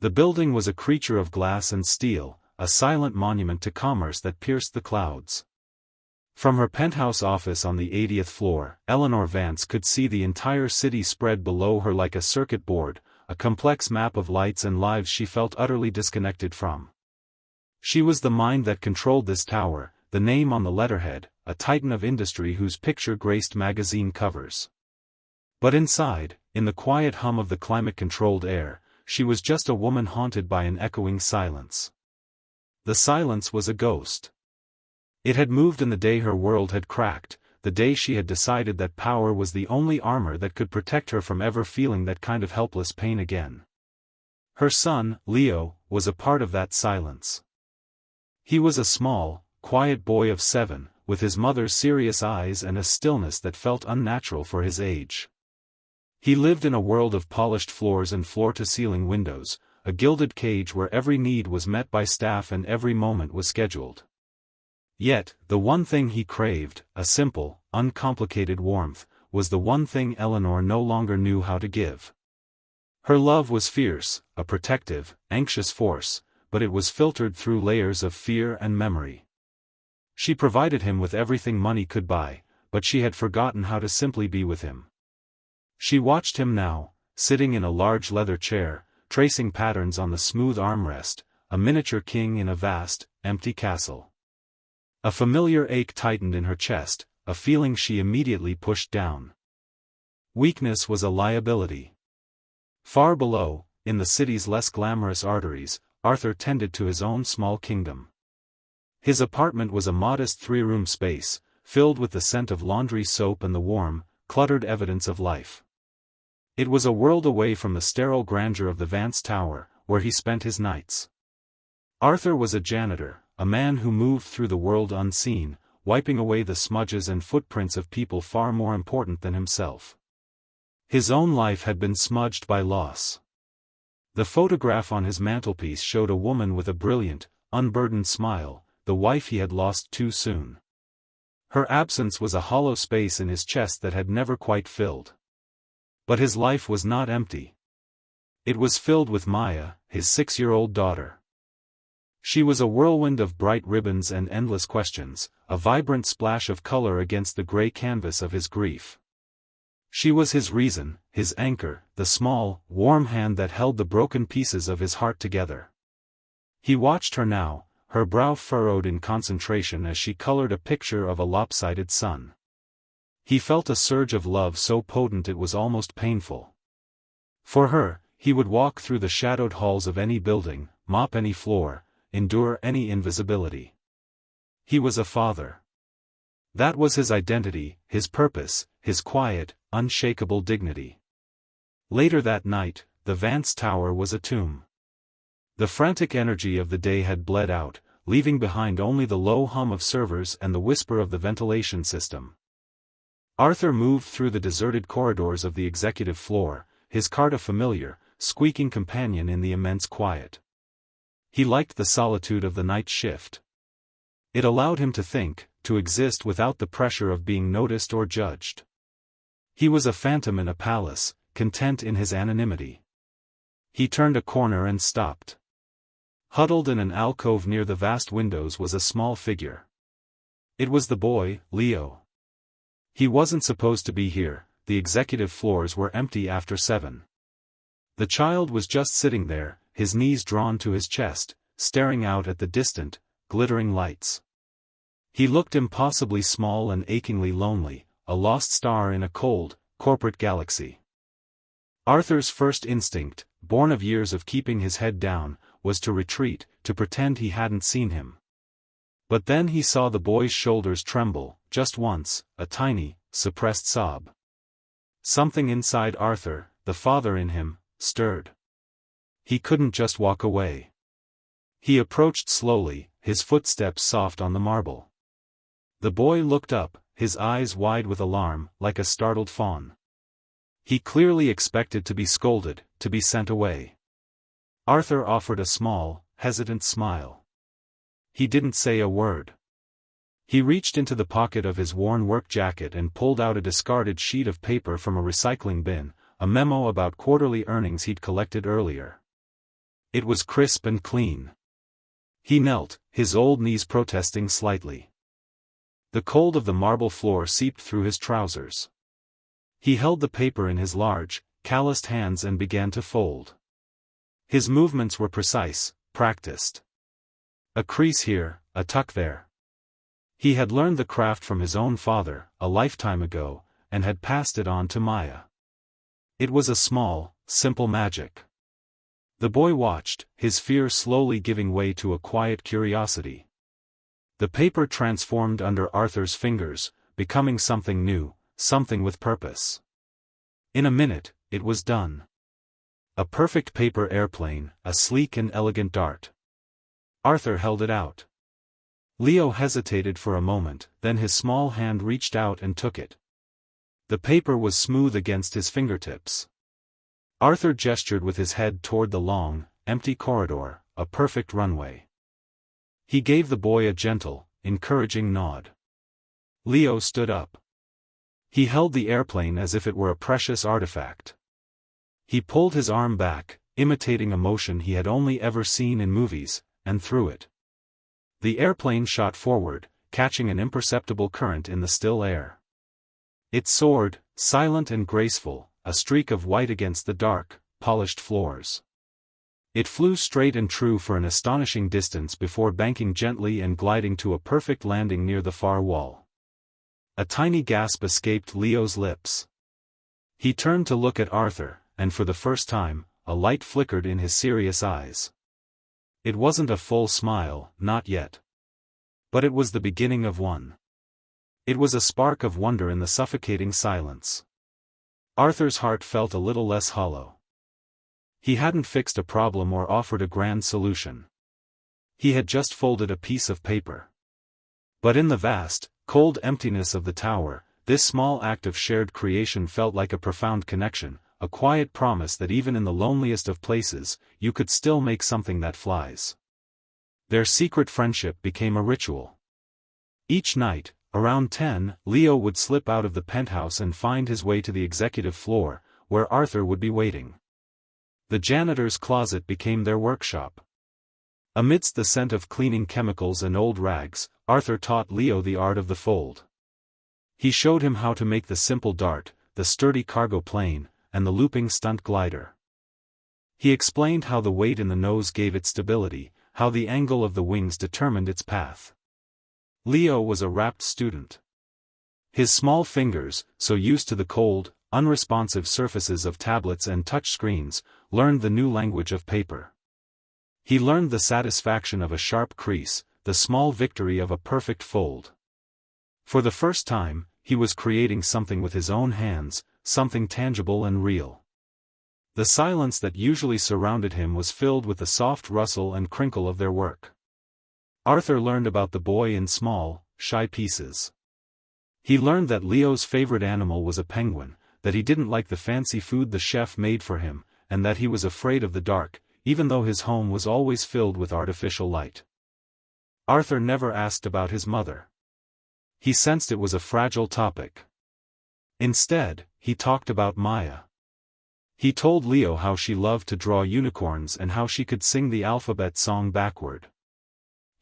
The building was a creature of glass and steel, a silent monument to commerce that pierced the clouds. From her penthouse office on the 80th floor, Eleanor Vance could see the entire city spread below her like a circuit board, a complex map of lights and lives she felt utterly disconnected from. She was the mind that controlled this tower, the name on the letterhead, a titan of industry whose picture graced magazine covers. But inside, in the quiet hum of the climate-controlled air, she was just a woman haunted by an echoing silence. The silence was a ghost. It had moved in the day her world had cracked, the day she had decided that power was the only armor that could protect her from ever feeling that kind of helpless pain again. Her son, Leo, was a part of that silence. He was a small, quiet boy of 7, with his mother's serious eyes and a stillness that felt unnatural for his age. He lived in a world of polished floors and floor-to-ceiling windows, a gilded cage where every need was met by staff and every moment was scheduled. Yet, the one thing he craved, a simple, uncomplicated warmth, was the one thing Eleanor no longer knew how to give. Her love was fierce, a protective, anxious force, but it was filtered through layers of fear and memory. She provided him with everything money could buy, but she had forgotten how to simply be with him. She watched him now, sitting in a large leather chair, tracing patterns on the smooth armrest, a miniature king in a vast, empty castle. A familiar ache tightened in her chest, a feeling she immediately pushed down. Weakness was a liability. Far below, in the city's less glamorous arteries, Arthur tended to his own small kingdom. His apartment was a modest 3-room space, filled with the scent of laundry soap and the warm, cluttered evidence of life. It was a world away from the sterile grandeur of the Vance Tower, where he spent his nights. Arthur was a janitor, a man who moved through the world unseen, wiping away the smudges and footprints of people far more important than himself. His own life had been smudged by loss. The photograph on his mantelpiece showed a woman with a brilliant, unburdened smile, the wife he had lost too soon. Her absence was a hollow space in his chest that had never quite filled. But his life was not empty. It was filled with Maya, his 6-year-old daughter. She was a whirlwind of bright ribbons and endless questions, a vibrant splash of color against the gray canvas of his grief. She was his reason, his anchor, the small, warm hand that held the broken pieces of his heart together. He watched her now, her brow furrowed in concentration as she colored a picture of a lopsided sun. He felt a surge of love so potent it was almost painful. For her, he would walk through the shadowed halls of any building, mop any floor, endure any invisibility. He was a father. That was his identity, his purpose, his quiet, unshakable dignity. Later that night, the Vance Tower was a tomb. The frantic energy of the day had bled out, leaving behind only the low hum of servers and the whisper of the ventilation system. Arthur moved through the deserted corridors of the executive floor, his cart a familiar, squeaking companion in the immense quiet. He liked the solitude of the night shift. It allowed him to think, to exist without the pressure of being noticed or judged. He was a phantom in a palace, content in his anonymity. He turned a corner and stopped. Huddled in an alcove near the vast windows was a small figure. It was the boy, Leo. He wasn't supposed to be here, the executive floors were empty after 7. The child was just sitting there, his knees drawn to his chest, staring out at the distant, glittering lights. He looked impossibly small and achingly lonely, a lost star in a cold, corporate galaxy. Arthur's first instinct, born of years of keeping his head down, was to retreat, to pretend he hadn't seen him. But then he saw the boy's shoulders tremble, just once, a tiny, suppressed sob. Something inside Arthur, the father in him, stirred. He couldn't just walk away. He approached slowly, his footsteps soft on the marble. The boy looked up, his eyes wide with alarm, like a startled fawn. He clearly expected to be scolded, to be sent away. Arthur offered a small, hesitant smile. He didn't say a word. He reached into the pocket of his worn work jacket and pulled out a discarded sheet of paper from a recycling bin, a memo about quarterly earnings he'd collected earlier. It was crisp and clean. He knelt, his old knees protesting slightly. The cold of the marble floor seeped through his trousers. He held the paper in his large, calloused hands and began to fold. His movements were precise, practiced. A crease here, a tuck there. He had learned the craft from his own father, a lifetime ago, and had passed it on to Maya. It was a small, simple magic. The boy watched, his fear slowly giving way to a quiet curiosity. The paper transformed under Arthur's fingers, becoming something new, something with purpose. In a minute, it was done. A perfect paper airplane, a sleek and elegant dart. Arthur held it out. Leo hesitated for a moment, then his small hand reached out and took it. The paper was smooth against his fingertips. Arthur gestured with his head toward the long, empty corridor, a perfect runway. He gave the boy a gentle, encouraging nod. Leo stood up. He held the airplane as if it were a precious artifact. He pulled his arm back, imitating a motion he had only ever seen in movies, and threw it. The airplane shot forward, catching an imperceptible current in the still air. It soared, silent and graceful, a streak of white against the dark, polished floors. It flew straight and true for an astonishing distance before banking gently and gliding to a perfect landing near the far wall. A tiny gasp escaped Leo's lips. He turned to look at Arthur, and for the first time, a light flickered in his serious eyes. It wasn't a full smile, not yet. But it was the beginning of one. It was a spark of wonder in the suffocating silence. Arthur's heart felt a little less hollow. He hadn't fixed a problem or offered a grand solution. He had just folded a piece of paper. But in the vast, cold emptiness of the tower, this small act of shared creation felt like a profound connection, a quiet promise that even in the loneliest of places, you could still make something that flies. Their secret friendship became a ritual. Each night, around 10, Leo would slip out of the penthouse and find his way to the executive floor, where Arthur would be waiting. The janitor's closet became their workshop. Amidst the scent of cleaning chemicals and old rags, Arthur taught Leo the art of the fold. He showed him how to make the simple dart, the sturdy cargo plane, and the looping stunt glider. He explained how the weight in the nose gave it stability, how the angle of the wings determined its path. Leo was a rapt student. His small fingers, so used to the cold, unresponsive surfaces of tablets and touchscreens, learned the new language of paper. He learned the satisfaction of a sharp crease, the small victory of a perfect fold. For the first time, he was creating something with his own hands, something tangible and real. The silence that usually surrounded him was filled with the soft rustle and crinkle of their work. Arthur learned about the boy in small, shy pieces. He learned that Leo's favorite animal was a penguin, that he didn't like the fancy food the chef made for him, and that he was afraid of the dark, even though his home was always filled with artificial light. Arthur never asked about his mother. He sensed it was a fragile topic. Instead, he talked about Maya. He told Leo how she loved to draw unicorns and how she could sing the alphabet song backward.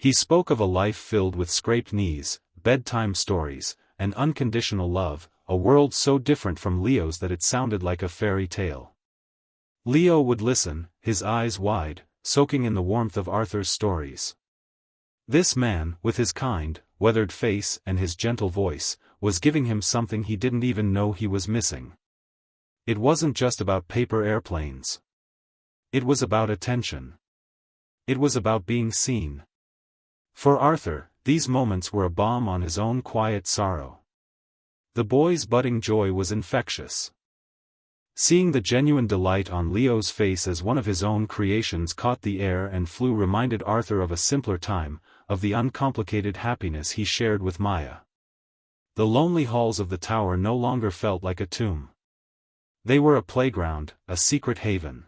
He spoke of a life filled with scraped knees, bedtime stories, and unconditional love, a world so different from Leo's that it sounded like a fairy tale. Leo would listen, his eyes wide, soaking in the warmth of Arthur's stories. This man, with his kind, weathered face and his gentle voice, was giving him something he didn't even know he was missing. It wasn't just about paper airplanes. It was about attention. It was about being seen. For Arthur, these moments were a balm on his own quiet sorrow. The boy's budding joy was infectious. Seeing the genuine delight on Leo's face as one of his own creations caught the air and flew reminded Arthur of a simpler time, of the uncomplicated happiness he shared with Maya. The lonely halls of the tower no longer felt like a tomb. They were a playground, a secret haven.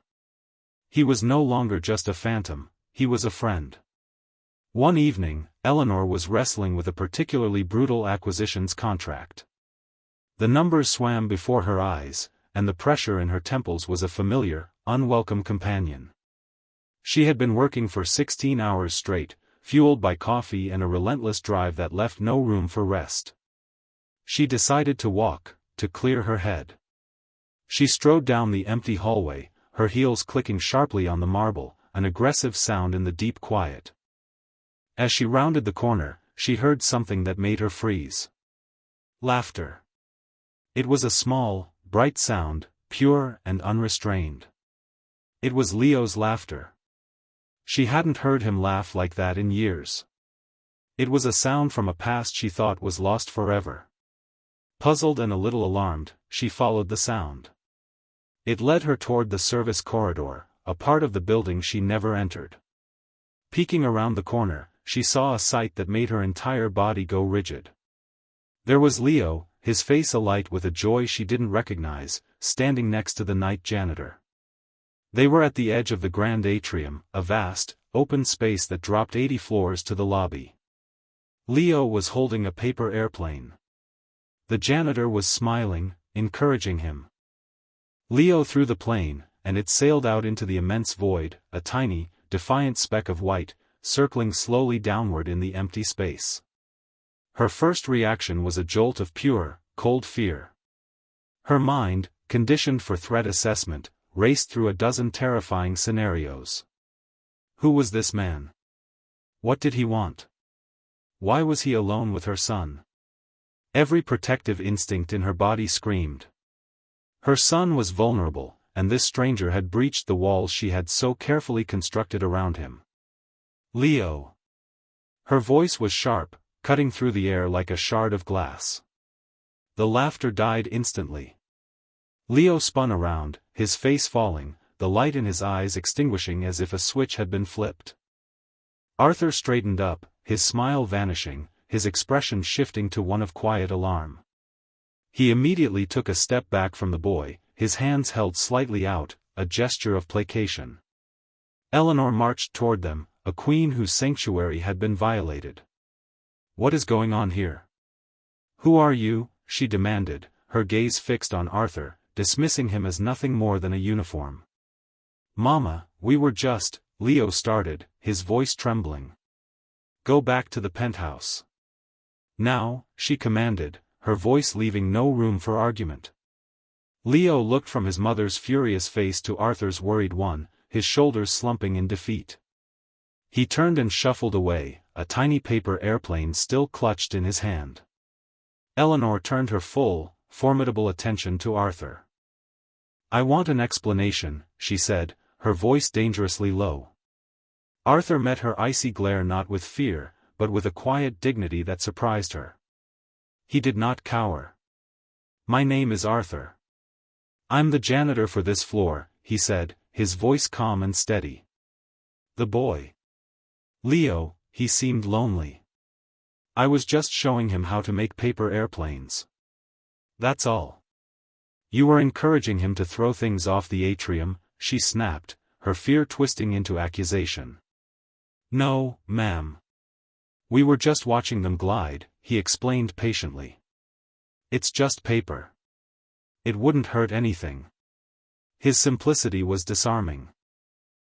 He was no longer just a phantom, he was a friend. One evening, Eleanor was wrestling with a particularly brutal acquisitions contract. The numbers swam before her eyes, and the pressure in her temples was a familiar, unwelcome companion. She had been working for 16 hours straight, fueled by coffee and a relentless drive that left no room for rest. She decided to walk, to clear her head. She strode down the empty hallway, her heels clicking sharply on the marble, an aggressive sound in the deep quiet. As she rounded the corner, she heard something that made her freeze. Laughter. It was a small, bright sound, pure and unrestrained. It was Leo's laughter. She hadn't heard him laugh like that in years. It was a sound from a past she thought was lost forever. Puzzled and a little alarmed, she followed the sound. It led her toward the service corridor, a part of the building she never entered. Peeking around the corner, she saw a sight that made her entire body go rigid. There was Leo, his face alight with a joy she didn't recognize, standing next to the night janitor. They were at the edge of the grand atrium, a vast, open space that dropped 80 floors to the lobby. Leo was holding a paper airplane. The janitor was smiling, encouraging him. Leo threw the plane, and it sailed out into the immense void, a tiny, defiant speck of white, circling slowly downward in the empty space. Her first reaction was a jolt of pure, cold fear. Her mind, conditioned for threat assessment, raced through a dozen terrifying scenarios. Who was this man? What did he want? Why was he alone with her son? Every protective instinct in her body screamed. Her son was vulnerable, and this stranger had breached the walls she had so carefully constructed around him. Leo. Her voice was sharp, cutting through the air like a shard of glass. The laughter died instantly. Leo spun around, his face falling, the light in his eyes extinguishing as if a switch had been flipped. Arthur straightened up, his smile vanishing, his expression shifting to one of quiet alarm. He immediately took a step back from the boy, his hands held slightly out, a gesture of placation. Eleanor marched toward them, a queen whose sanctuary had been violated. "What is going on here? Who are you?" she demanded, her gaze fixed on Arthur, dismissing him as nothing more than a uniform. "Mama, we were just," Leo started, his voice trembling. "Go back to the penthouse. Now," she commanded, her voice leaving no room for argument. Leo looked from his mother's furious face to Arthur's worried one, his shoulders slumping in defeat. He turned and shuffled away, a tiny paper airplane still clutched in his hand. Eleanor turned her full, formidable attention to Arthur. "I want an explanation," she said, her voice dangerously low. Arthur met her icy glare not with fear, but with a quiet dignity that surprised her. He did not cower. "My name is Arthur. I'm the janitor for this floor," he said, his voice calm and steady. The boy. Leo, he seemed lonely. "I was just showing him how to make paper airplanes. That's all." "You were encouraging him to throw things off the atrium," she snapped, her fear twisting into accusation. "No, ma'am. We were just watching them glide," he explained patiently. "It's just paper. It wouldn't hurt anything." His simplicity was disarming.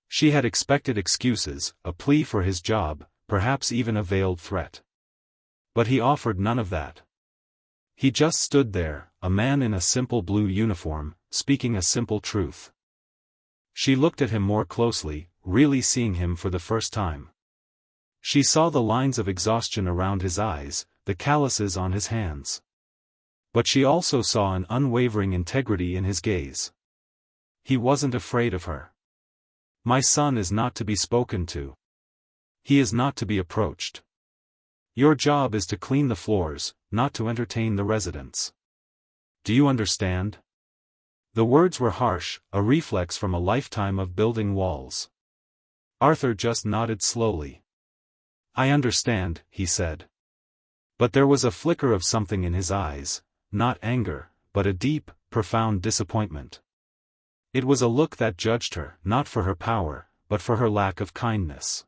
She had expected excuses, a plea for his job, perhaps even a veiled threat. But he offered none of that. He just stood there, a man in a simple blue uniform, speaking a simple truth. She looked at him more closely, really seeing him for the first time. She saw the lines of exhaustion around his eyes, the calluses on his hands. But she also saw an unwavering integrity in his gaze. He wasn't afraid of her. "My son is not to be spoken to. He is not to be approached. Your job is to clean the floors, not to entertain the residents. Do you understand?" The words were harsh, a reflex from a lifetime of building walls. Arthur just nodded slowly. "I understand," he said. But there was a flicker of something in his eyes, not anger, but a deep, profound disappointment. It was a look that judged her, not for her power, but for her lack of kindness.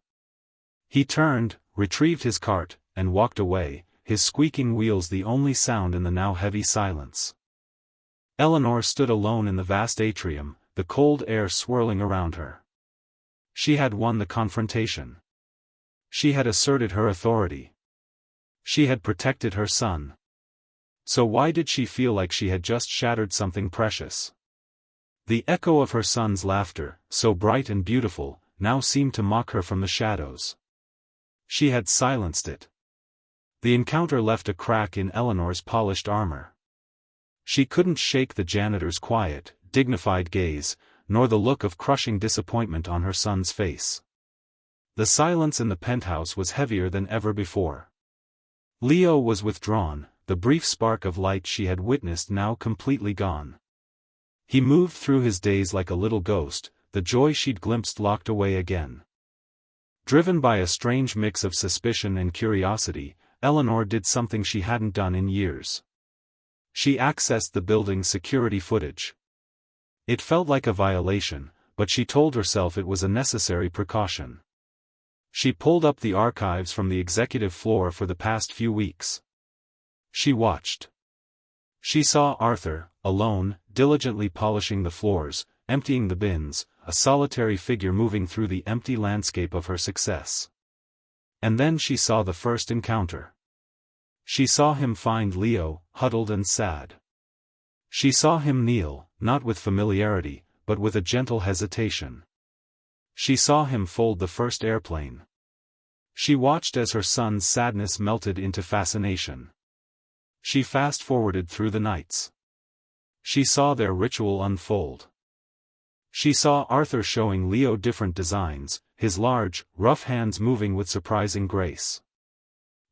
He turned, retrieved his cart, and walked away, his squeaking wheels the only sound in the now heavy silence. Eleanor stood alone in the vast atrium, the cold air swirling around her. She had won the confrontation. She had asserted her authority. She had protected her son. So why did she feel like she had just shattered something precious? The echo of her son's laughter, so bright and beautiful, now seemed to mock her from the shadows. She had silenced it. The encounter left a crack in Eleanor's polished armor. She couldn't shake the janitor's quiet, dignified gaze, nor the look of crushing disappointment on her son's face. The silence in the penthouse was heavier than ever before. Leo was withdrawn, the brief spark of light she had witnessed now completely gone. He moved through his days like a little ghost, the joy she'd glimpsed locked away again. Driven by a strange mix of suspicion and curiosity, Eleanor did something she hadn't done in years. She accessed the building's security footage. It felt like a violation, but she told herself it was a necessary precaution. She pulled up the archives from the executive floor for the past few weeks. She watched. She saw Arthur, alone, diligently polishing the floors, emptying the bins, a solitary figure moving through the empty landscape of her success. And then she saw the first encounter. She saw him find Leo, huddled and sad. She saw him kneel, not with familiarity, but with a gentle hesitation. She saw him fold the first airplane. She watched as her son's sadness melted into fascination. She fast-forwarded through the nights. She saw their ritual unfold. She saw Arthur showing Leo different designs, his large, rough hands moving with surprising grace.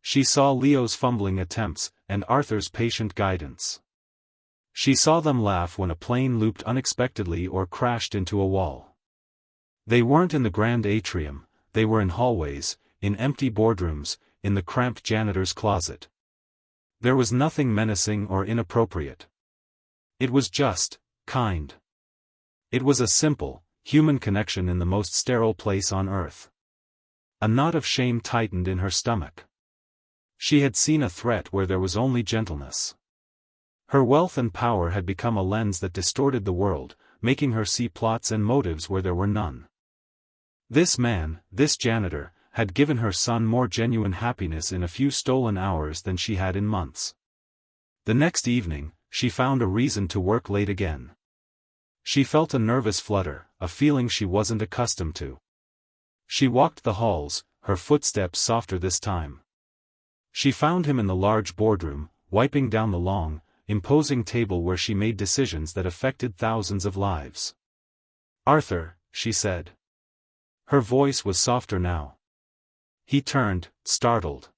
She saw Leo's fumbling attempts, and Arthur's patient guidance. She saw them laugh when a plane looped unexpectedly or crashed into a wall. They weren't in the grand atrium, they were in hallways, in empty boardrooms, in the cramped janitor's closet. There was nothing menacing or inappropriate. It was just, kind. It was a simple, human connection in the most sterile place on earth. A knot of shame tightened in her stomach. She had seen a threat where there was only gentleness. Her wealth and power had become a lens that distorted the world, making her see plots and motives where there were none. This man, this janitor, had given her son more genuine happiness in a few stolen hours than she had in months. The next evening, she found a reason to work late again. She felt a nervous flutter, a feeling she wasn't accustomed to. She walked the halls, her footsteps softer this time. She found him in the large boardroom, wiping down the long, imposing table where she made decisions that affected thousands of lives. "Arthur," she said. Her voice was softer now. He turned, startled.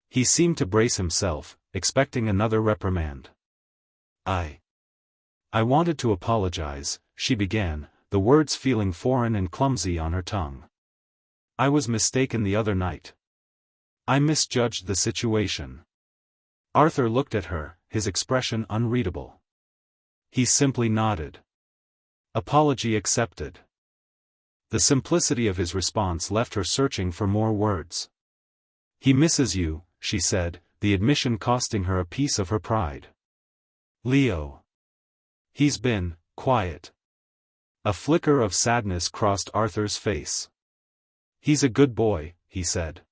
He seemed to brace himself, expecting another reprimand. I wanted to apologize," she began, the words feeling foreign and clumsy on her tongue. "I was mistaken the other night. I misjudged the situation." Arthur looked at her, his expression unreadable. He simply nodded. Apology accepted. The simplicity of his response left her searching for more words. "He misses you," she said, the admission costing her a piece of her pride. "Leo. He's been quiet." A flicker of sadness crossed Arthur's face. "He's a good boy," he said.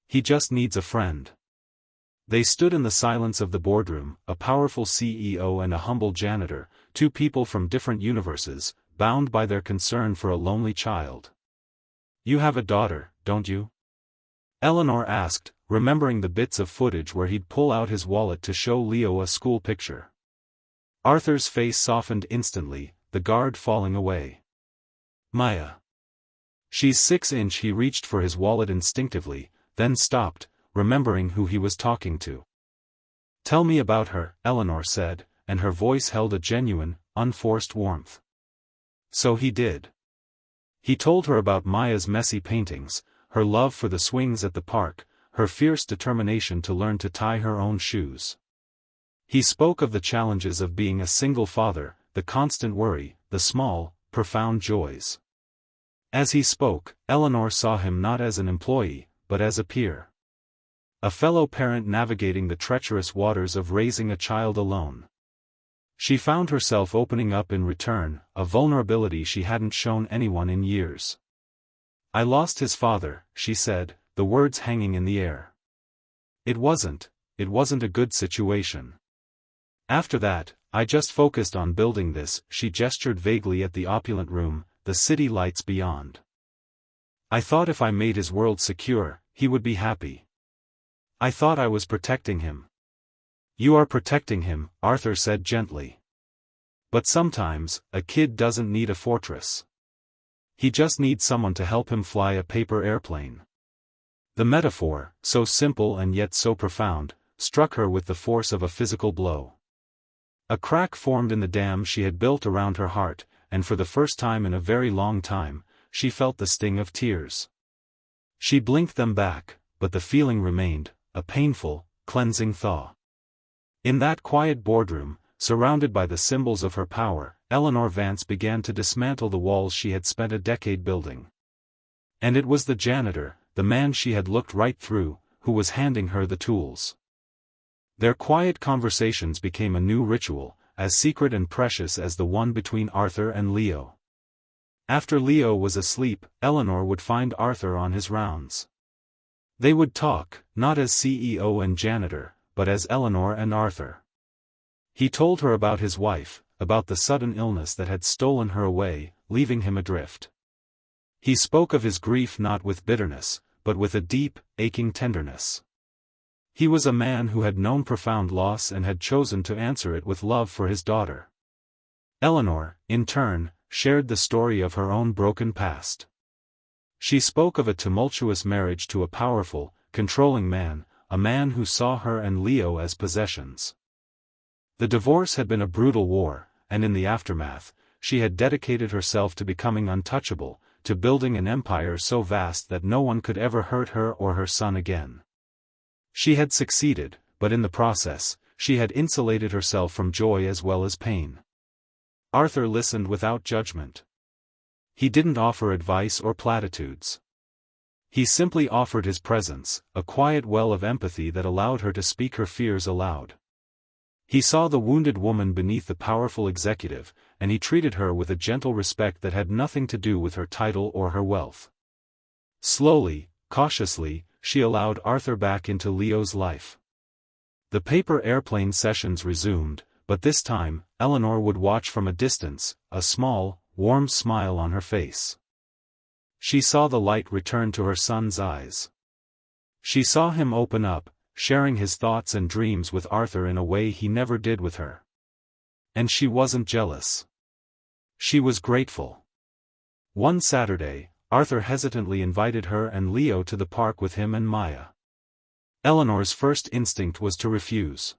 "He just needs a friend." They stood in the silence of the boardroom, a powerful CEO and a humble janitor, two people from different universes, bound by their concern for a lonely child. "You have a daughter, don't you?" Eleanor asked, remembering the bits of footage where he'd pull out his wallet to show Leo a school picture. Arthur's face softened instantly, the guard falling away. "Maya. She's 6". He reached for his wallet instinctively, then stopped, remembering who he was talking to. "Tell me about her," Eleanor said, and her voice held a genuine, unforced warmth. So he did. He told her about Maya's messy paintings, her love for the swings at the park, her fierce determination to learn to tie her own shoes. He spoke of the challenges of being a single father, the constant worry, the small, profound joys. As he spoke, Eleanor saw him not as an employee, but as a peer. A fellow parent navigating the treacherous waters of raising a child alone. She found herself opening up in return, a vulnerability she hadn't shown anyone in years. "I lost his father," she said, the words hanging in the air. It wasn't a good situation. "After that, I just focused on building this," she gestured vaguely at the opulent room, the city lights beyond. "I thought if I made his world secure, he would be happy. I thought I was protecting him." "You are protecting him," Arthur said gently. "But sometimes, a kid doesn't need a fortress. He just needs someone to help him fly a paper airplane." The metaphor, so simple and yet so profound, struck her with the force of a physical blow. A crack formed in the dam she had built around her heart, and for the first time in a very long time, she felt the sting of tears. She blinked them back, but the feeling remained, a painful, cleansing thaw. In that quiet boardroom, surrounded by the symbols of her power, Eleanor Vance began to dismantle the walls she had spent a decade building. And it was the janitor, the man she had looked right through, who was handing her the tools. Their quiet conversations became a new ritual, as secret and precious as the one between Arthur and Leo. After Leo was asleep, Eleanor would find Arthur on his rounds. They would talk, not as CEO and janitor, but as Eleanor and Arthur. He told her about his wife, about the sudden illness that had stolen her away, leaving him adrift. He spoke of his grief not with bitterness, but with a deep, aching tenderness. He was a man who had known profound loss and had chosen to answer it with love for his daughter. Eleanor, in turn, shared the story of her own broken past. She spoke of a tumultuous marriage to a powerful, controlling man, a man who saw her and Leo as possessions. The divorce had been a brutal war, and in the aftermath, she had dedicated herself to becoming untouchable, to building an empire so vast that no one could ever hurt her or her son again. She had succeeded, but in the process, she had insulated herself from joy as well as pain. Arthur listened without judgment. He didn't offer advice or platitudes. He simply offered his presence, a quiet well of empathy that allowed her to speak her fears aloud. He saw the wounded woman beneath the powerful executive, and he treated her with a gentle respect that had nothing to do with her title or her wealth. Slowly, cautiously, she allowed Arthur back into Leo's life. The paper airplane sessions resumed, but this time, Eleanor would watch from a distance, a small, warm smile on her face. She saw the light return to her son's eyes. She saw him open up, sharing his thoughts and dreams with Arthur in a way he never did with her. And she wasn't jealous. She was grateful. One Saturday, Arthur hesitantly invited her and Leo to the park with him and Maya. Eleanor's first instinct was to refuse.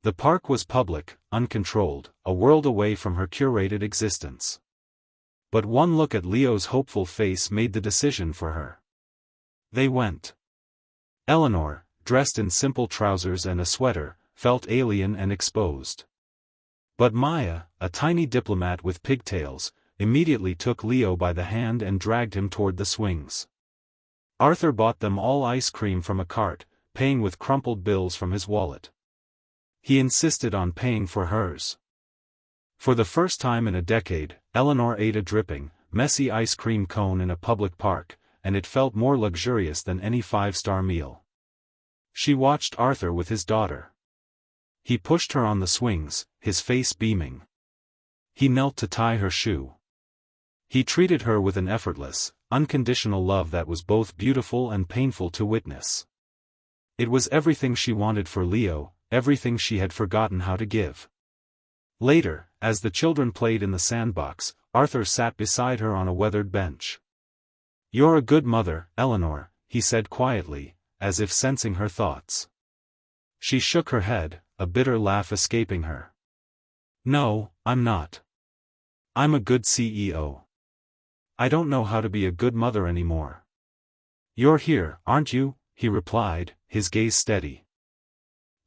The park was public, uncontrolled, a world away from her curated existence. But one look at Leo's hopeful face made the decision for her. They went. Eleanor, dressed in simple trousers and a sweater, felt alien and exposed. But Maya, a tiny diplomat with pigtails, immediately took Leo by the hand and dragged him toward the swings. Arthur bought them all ice cream from a cart, paying with crumpled bills from his wallet. He insisted on paying for hers. For the first time in a decade, Eleanor ate a dripping, messy ice cream cone in a public park, and it felt more luxurious than any five-star meal. She watched Arthur with his daughter. He pushed her on the swings, his face beaming. He knelt to tie her shoe. He treated her with an effortless, unconditional love that was both beautiful and painful to witness. It was everything she wanted for Leo, everything she had forgotten how to give. Later, as the children played in the sandbox, Arthur sat beside her on a weathered bench. "You're a good mother, Eleanor," he said quietly, as if sensing her thoughts. She shook her head, a bitter laugh escaping her. "No, I'm not. I'm a good CEO. I don't know how to be a good mother anymore." "You're here, aren't you?" he replied, his gaze steady.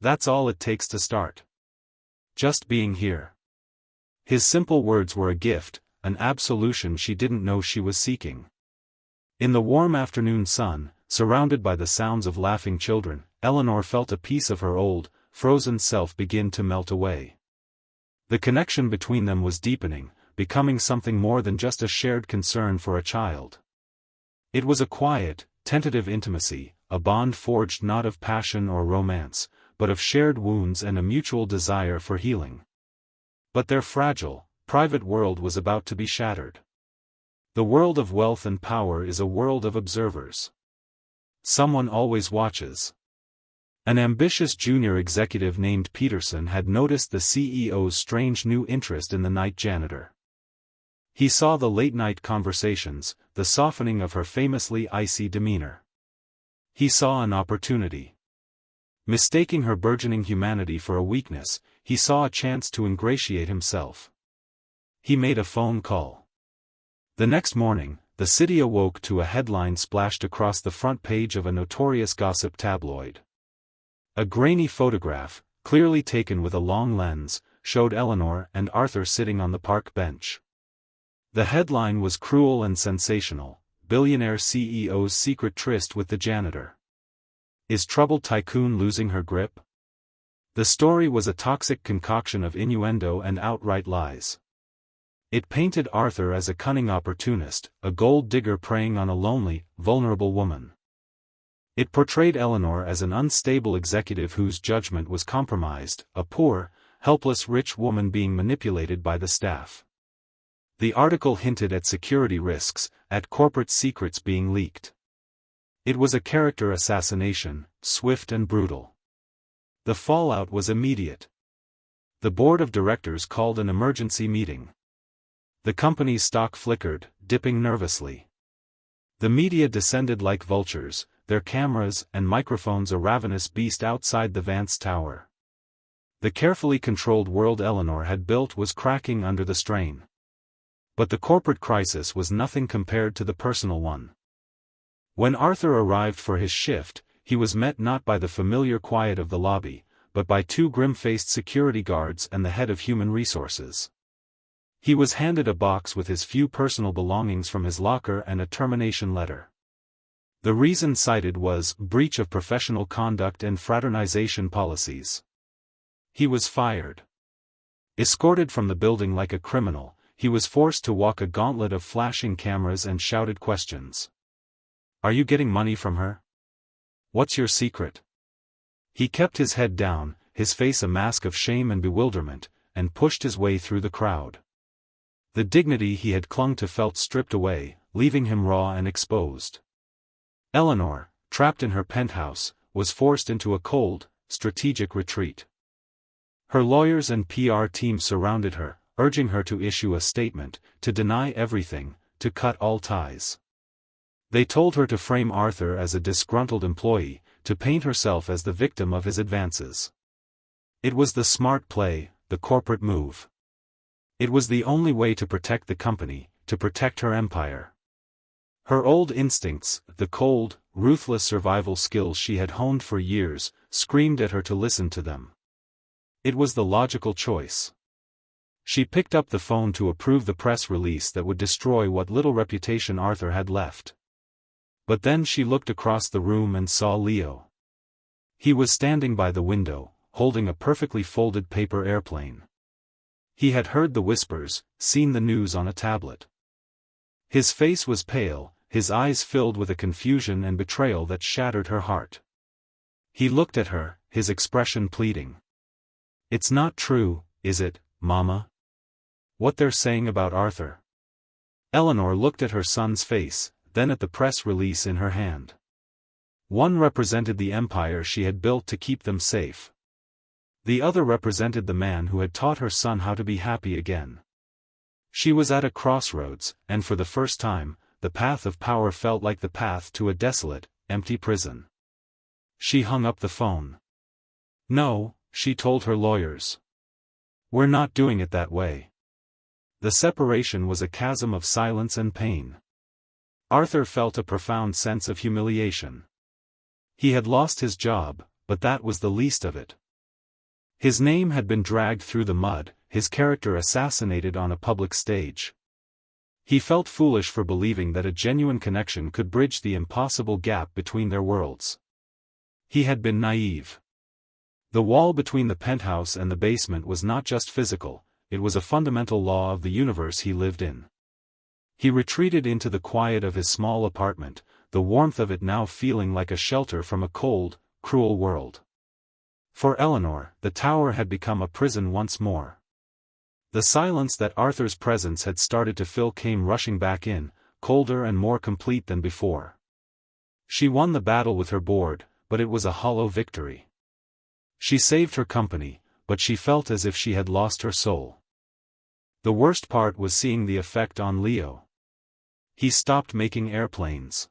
"That's all it takes to start. Just being here." His simple words were a gift, an absolution she didn't know she was seeking. In the warm afternoon sun, surrounded by the sounds of laughing children, Eleanor felt a piece of her old, frozen self begin to melt away. The connection between them was deepening, becoming something more than just a shared concern for a child. It was a quiet, tentative intimacy, a bond forged not of passion or romance, but of shared wounds and a mutual desire for healing. But their fragile, private world was about to be shattered. The world of wealth and power is a world of observers. Someone always watches. An ambitious junior executive named Peterson had noticed the CEO's strange new interest in the night janitor. He saw the late-night conversations, the softening of her famously icy demeanor. He saw an opportunity. Mistaking her burgeoning humanity for a weakness, he saw a chance to ingratiate himself. He made a phone call. The next morning, the city awoke to a headline splashed across the front page of a notorious gossip tabloid. A grainy photograph, clearly taken with a long lens, showed Eleanor and Arthur sitting on the park bench. The headline was cruel and sensational: billionaire CEO's secret tryst with the janitor. Is troubled tycoon losing her grip? The story was a toxic concoction of innuendo and outright lies. It painted Arthur as a cunning opportunist, a gold digger preying on a lonely, vulnerable woman. It portrayed Eleanor as an unstable executive whose judgment was compromised, a poor, helpless rich woman being manipulated by the staff. The article hinted at security risks, at corporate secrets being leaked. It was a character assassination, swift and brutal. The fallout was immediate. The board of directors called an emergency meeting. The company's stock flickered, dipping nervously. The media descended like vultures, their cameras and microphones a ravenous beast outside the Vance Tower. The carefully controlled world Eleanor had built was cracking under the strain. But the corporate crisis was nothing compared to the personal one. When Arthur arrived for his shift, he was met not by the familiar quiet of the lobby, but by two grim-faced security guards and the head of human resources. He was handed a box with his few personal belongings from his locker and a termination letter. The reason cited was breach of professional conduct and fraternization policies. He was fired. Escorted from the building like a criminal, he was forced to walk a gauntlet of flashing cameras and shouted questions. Are you getting money from her? What's your secret? He kept his head down, his face a mask of shame and bewilderment, and pushed his way through the crowd. The dignity he had clung to felt stripped away, leaving him raw and exposed. Eleanor, trapped in her penthouse, was forced into a cold, strategic retreat. Her lawyers and PR team surrounded her, urging her to issue a statement, to deny everything, to cut all ties. They told her to frame Arthur as a disgruntled employee, to paint herself as the victim of his advances. It was the smart play, the corporate move. It was the only way to protect the company, to protect her empire. Her old instincts, the cold, ruthless survival skills she had honed for years, screamed at her to listen to them. It was the logical choice. She picked up the phone to approve the press release that would destroy what little reputation Arthur had left. But then she looked across the room and saw Leo. He was standing by the window, holding a perfectly folded paper airplane. He had heard the whispers, seen the news on a tablet. His face was pale, his eyes filled with a confusion and betrayal that shattered her heart. He looked at her, his expression pleading. It's not true, is it, Mama? What they're saying about Arthur? Eleanor looked at her son's face, then at the press release in her hand. One represented the empire she had built to keep them safe. The other represented the man who had taught her son how to be happy again. She was at a crossroads, and for the first time, the path of power felt like the path to a desolate, empty prison. She hung up the phone. No, she told her lawyers. We're not doing it that way. The separation was a chasm of silence and pain. Arthur felt a profound sense of humiliation. He had lost his job, but that was the least of it. His name had been dragged through the mud, his character assassinated on a public stage. He felt foolish for believing that a genuine connection could bridge the impossible gap between their worlds. He had been naive. The wall between the penthouse and the basement was not just physical, it was a fundamental law of the universe he lived in. He retreated into the quiet of his small apartment, the warmth of it now feeling like a shelter from a cold, cruel world. For Eleanor, the tower had become a prison once more. The silence that Arthur's presence had started to fill came rushing back in, colder and more complete than before. She won the battle with her board, but it was a hollow victory. She saved her company, but she felt as if she had lost her soul. The worst part was seeing the effect on Leo. He stopped making airplanes.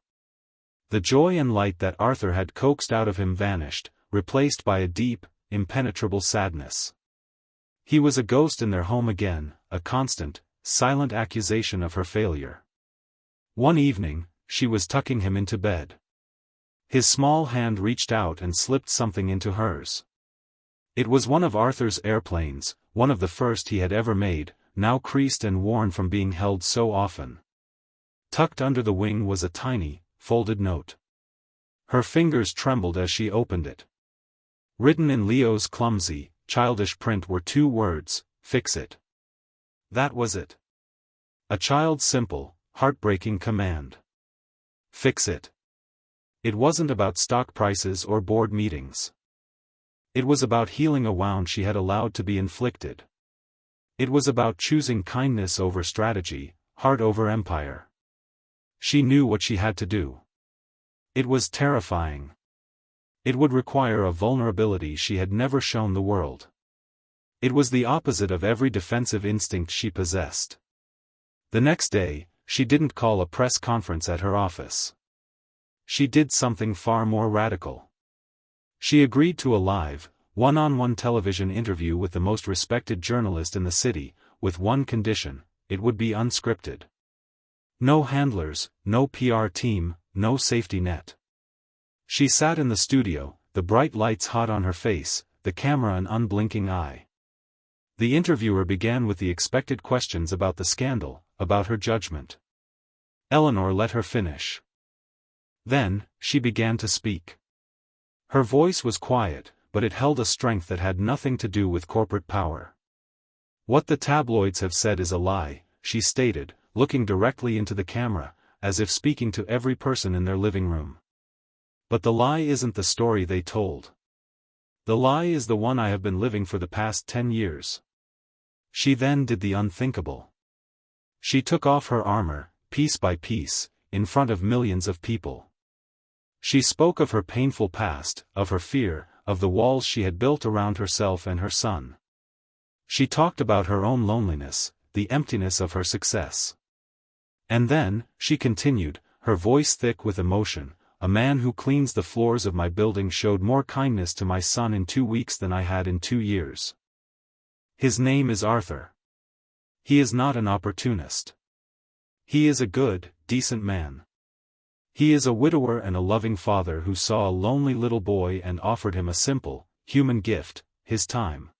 The joy and light that Arthur had coaxed out of him vanished, replaced by a deep, impenetrable sadness. He was a ghost in their home again, a constant, silent accusation of her failure. One evening, she was tucking him into bed. His small hand reached out and slipped something into hers. It was one of Arthur's airplanes, one of the first he had ever made, now creased and worn from being held so often. Tucked under the wing was a tiny, folded note. Her fingers trembled as she opened it. Written in Leo's clumsy, childish print were 2 words, "Fix it." That was it. A child's simple, heartbreaking command. Fix it. It wasn't about stock prices or board meetings. It was about healing a wound she had allowed to be inflicted. It was about choosing kindness over strategy, heart over empire. She knew what she had to do. It was terrifying. It would require a vulnerability she had never shown the world. It was the opposite of every defensive instinct she possessed. The next day, she didn't call a press conference at her office. She did something far more radical. She agreed to a live, one-on-one television interview with the most respected journalist in the city, with one condition: it would be unscripted. No handlers, no PR team, no safety net. She sat in the studio, the bright lights hot on her face, the camera an unblinking eye. The interviewer began with the expected questions about the scandal, about her judgment. Eleanor let her finish. Then, she began to speak. Her voice was quiet, but it held a strength that had nothing to do with corporate power. "What the tabloids have said is a lie," she stated, looking directly into the camera, as if speaking to every person in their living room. "But the lie isn't the story they told. The lie is the one I have been living for the past 10 years. She then did the unthinkable. She took off her armor, piece by piece, in front of millions of people. She spoke of her painful past, of her fear, of the walls she had built around herself and her son. She talked about her own loneliness, the emptiness of her success. And then, she continued, her voice thick with emotion, "A man who cleans the floors of my building showed more kindness to my son in 2 weeks than I had in 2 years. His name is Arthur. He is not an opportunist. He is a good, decent man. He is a widower and a loving father who saw a lonely little boy and offered him a simple, human gift, his time."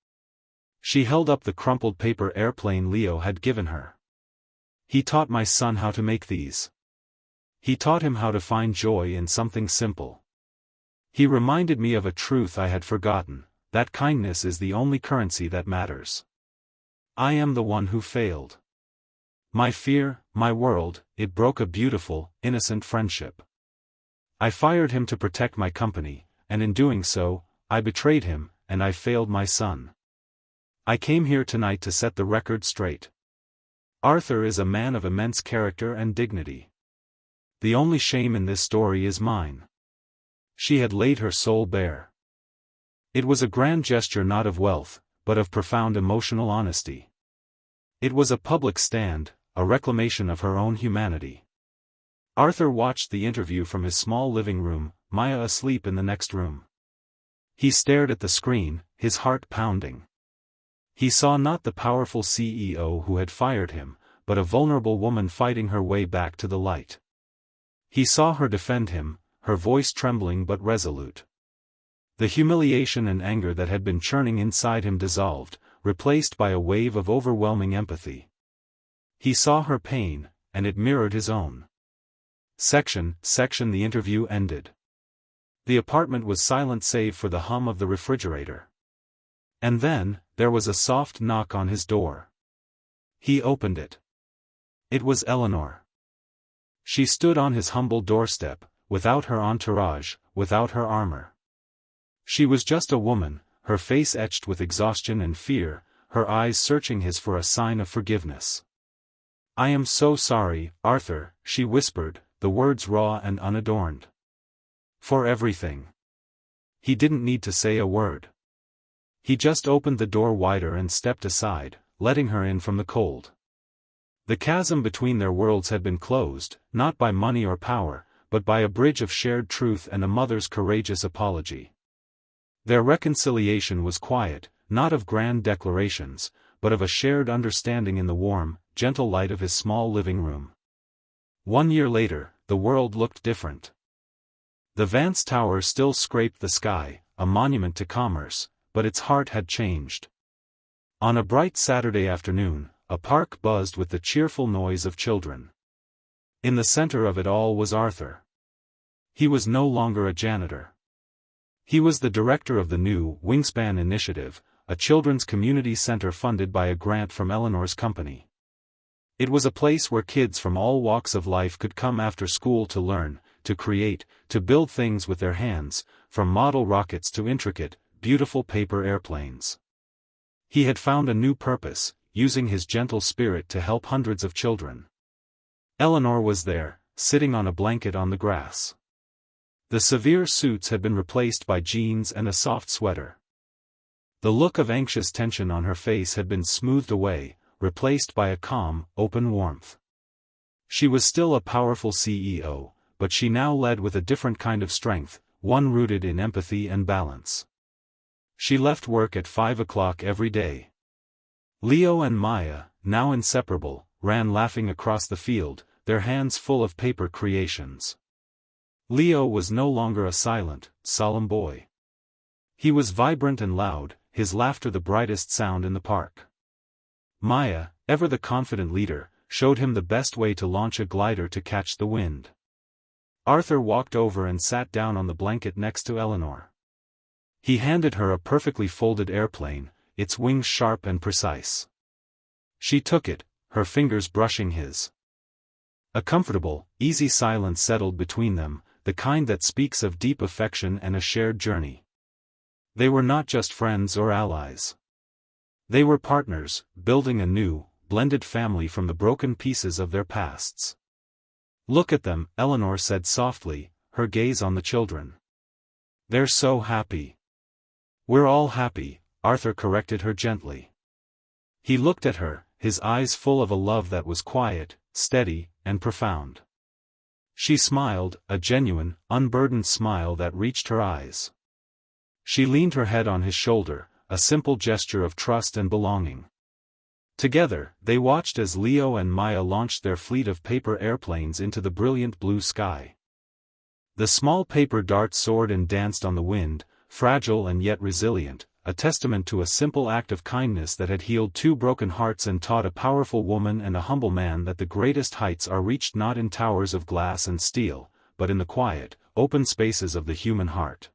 She held up the crumpled paper airplane Leo had given her. "He taught my son how to make these. He taught him how to find joy in something simple. He reminded me of a truth I had forgotten, that kindness is the only currency that matters. I am the one who failed. My fear, my world, it broke a beautiful, innocent friendship. I fired him to protect my company, and in doing so, I betrayed him, and I failed my son. I came here tonight to set the record straight. Arthur is a man of immense character and dignity. The only shame in this story is mine." She had laid her soul bare. It was a grand gesture not of wealth, but of profound emotional honesty. It was a public stand, a reclamation of her own humanity. Arthur watched the interview from his small living room, Maya asleep in the next room. He stared at the screen, his heart pounding. He saw not the powerful CEO who had fired him, but a vulnerable woman fighting her way back to the light. He saw her defend him, her voice trembling but resolute. The humiliation and anger that had been churning inside him dissolved, replaced by a wave of overwhelming empathy. He saw her pain, and it mirrored his own. Section the interview ended. The apartment was silent save for the hum of the refrigerator. And then, there was a soft knock on his door. He opened it. It was Eleanor. She stood on his humble doorstep, without her entourage, without her armor. She was just a woman, her face etched with exhaustion and fear, her eyes searching his for a sign of forgiveness. "I am so sorry, Arthur," she whispered, the words raw and unadorned. "For everything." He didn't need to say a word. He just opened the door wider and stepped aside, letting her in from the cold. The chasm between their worlds had been closed, not by money or power, but by a bridge of shared truth and a mother's courageous apology. Their reconciliation was quiet, not of grand declarations, but of a shared understanding in the warm, gentle light of his small living room. 1 year later, the world looked different. The Vance Tower still scraped the sky, a monument to commerce, but its heart had changed. On a bright Saturday afternoon, a park buzzed with the cheerful noise of children. In the center of it all was Arthur. He was no longer a janitor. He was the director of the new Wingspan Initiative, a children's community center funded by a grant from Eleanor's company. It was a place where kids from all walks of life could come after school to learn, to create, to build things with their hands, from model rockets to intricate, beautiful paper airplanes. He had found a new purpose, using his gentle spirit to help hundreds of children. Eleanor was there, sitting on a blanket on the grass. The severe suits had been replaced by jeans and a soft sweater. The look of anxious tension on her face had been smoothed away, replaced by a calm, open warmth. She was still a powerful CEO, but she now led with a different kind of strength, one rooted in empathy and balance. She left work at 5 o'clock every day. Leo and Maya, now inseparable, ran laughing across the field, their hands full of paper creations. Leo was no longer a silent, solemn boy. He was vibrant and loud, his laughter the brightest sound in the park. Maya, ever the confident leader, showed him the best way to launch a glider to catch the wind. Arthur walked over and sat down on the blanket next to Eleanor. He handed her a perfectly folded airplane, its wings sharp and precise. She took it, her fingers brushing his. A comfortable, easy silence settled between them, the kind that speaks of deep affection and a shared journey. They were not just friends or allies. They were partners, building a new, blended family from the broken pieces of their pasts. "Look at them," Eleanor said softly, her gaze on the children. "They're so happy." "We're all happy," Arthur corrected her gently. He looked at her, his eyes full of a love that was quiet, steady, and profound. She smiled, a genuine, unburdened smile that reached her eyes. She leaned her head on his shoulder, a simple gesture of trust and belonging. Together, they watched as Leo and Maya launched their fleet of paper airplanes into the brilliant blue sky. The small paper darts soared and danced on the wind, fragile and yet resilient, a testament to a simple act of kindness that had healed 2 broken hearts and taught a powerful woman and a humble man that the greatest heights are reached not in towers of glass and steel, but in the quiet, open spaces of the human heart.